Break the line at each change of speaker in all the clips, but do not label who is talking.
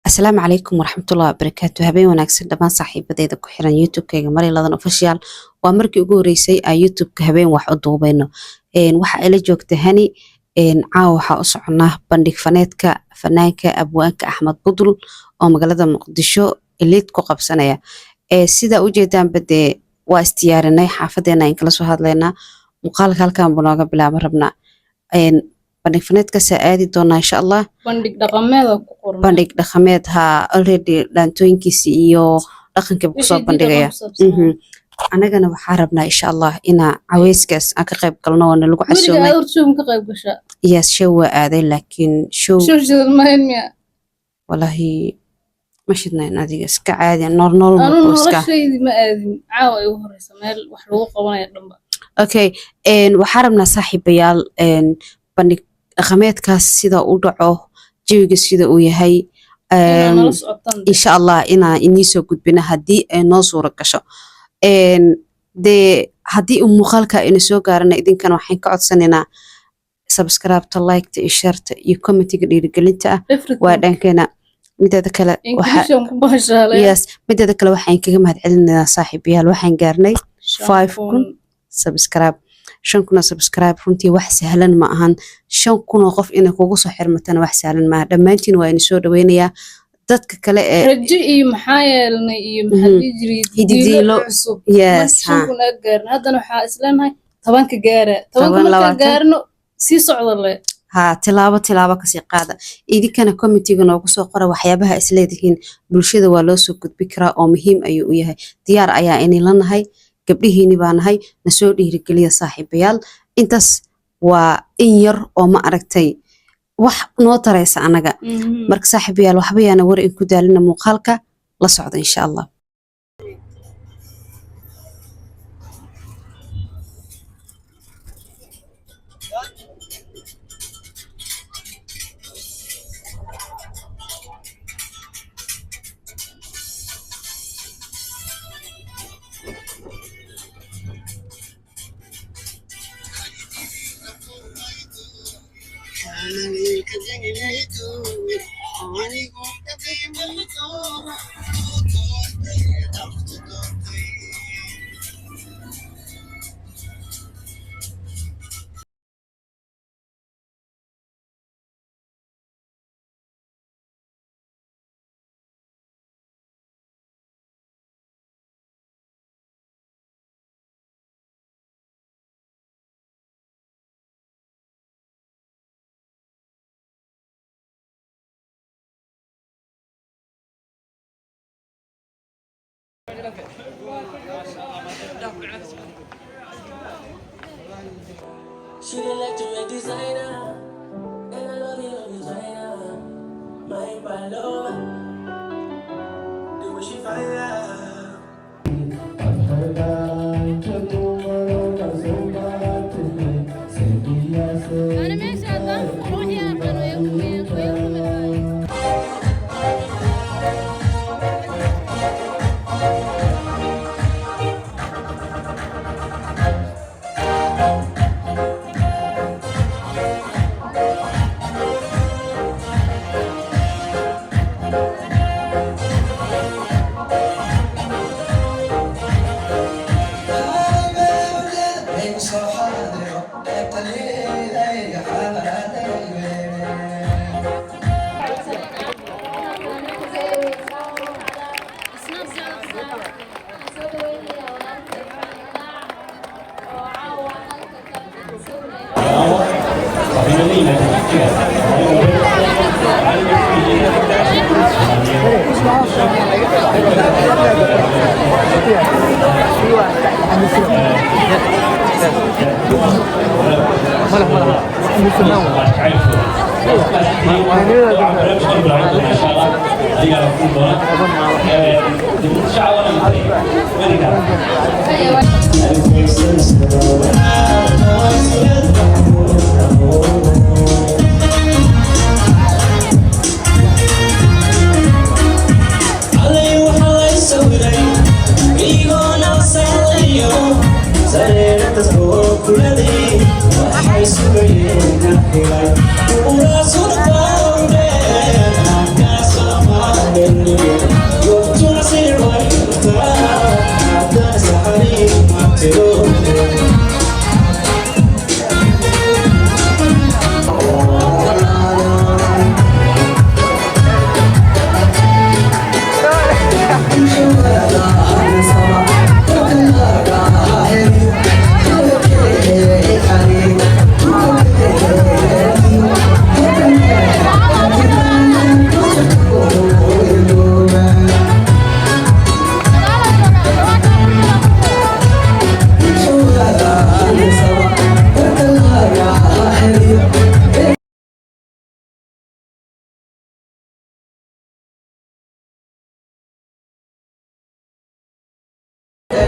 السلام عليكم ورحمة الله وبركاته. هبين وناكسن دمان صاحبتيدا ku xiran YouTube-kayga Mariladan Official. waa markii ugu horeysay ay YouTube-ka habeen wax u duubayno waxa ay la joogtay Hani caawa waxa u soconaa bandhig faneedka fanaanka abwaanka Axmed Budul oo magaalada Muqdisho elite ku qabsanaya sida u jeedaan bade waa istiyaarinay xaafadeena in kala soo hadlaynaa muuqaalka halkan banooga bilaabo rabnaa bandhig faneedka saadi doona insha Allah bandhig dhaqameed ha already dhaantooyinkiisa iyo dhaqanka ku soo bandhigaya anagana waxaan rabnaa insha Allah ina caweyskaas aan ka qayb galno oo lagu casuumay
ka qayb gasha
yes show aaday laakiin show wallahi mashidna adiga iska caadi normal
iska ma aadin caawa ay u horeysa meel wax lagu qabanayo dhanba
okay waxaan rabnaa saaxiibayaal bandhig dhaqameedkaas sida uu dhaco jawiga sida uu yahay insha Allah ina inii soo gudbina hadii ay noo suura gasho de hadii muuqaalka ina soo gaarana idinkan waxaan ka codsanaynaa subscribe to like to share iyo comment-ga dhiirigelinta waa dhankeena midada kale midada kale waxaan kaga mahadcelinaynaa saaxiibayaal waxaan gaarnay 5,000 subscribe 5,000 subscribe runtii wax sahlan ma ahan 5,000 qof inay kugu soo xirmatana wax sahlan ma dhamaantiin waa in soo dhaweynayaa dadka kale ee
raji iyo maxaa yeelnay iyo maxaa
hididilo yes
ha gaarna hadana waxa isleenahay 10 gaara 10 gaarno si socdo le
ha tilaabo ka sii qaada idinkana committee-ga noogu soo qora waxyaabaha isleedihiin bulshada waa loo soo gudbi karaa oo muhiim ayuu u yahay diyaar ayaa inay lanahay gabdhihiini baa nahay na soo dhiirigeliya saaxiibayaal intaas waa in yar oo ma aragtay wax noo taraysa anaga marka saaxiibayaal waxba yaana war in ku daalina muuqaalka la socdo insha Allah
She didn't like to make designer, and I love you, designer. My paloma, do what she find out.
أنا ماشي أضاف روحي أركان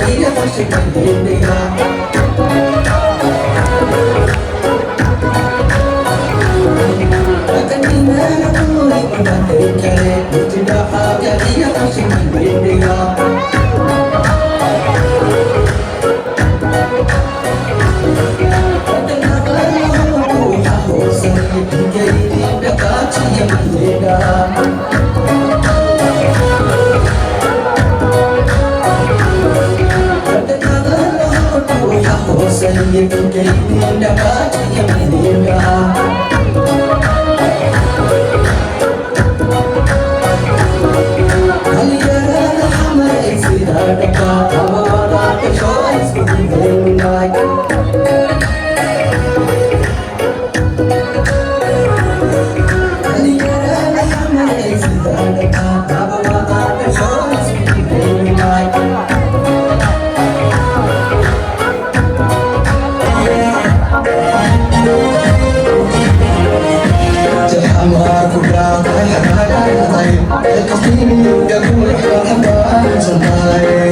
Hãy subscribe cho kênh Ghiền Mì Gõ để không bỏ lỡ những video hấp dẫn.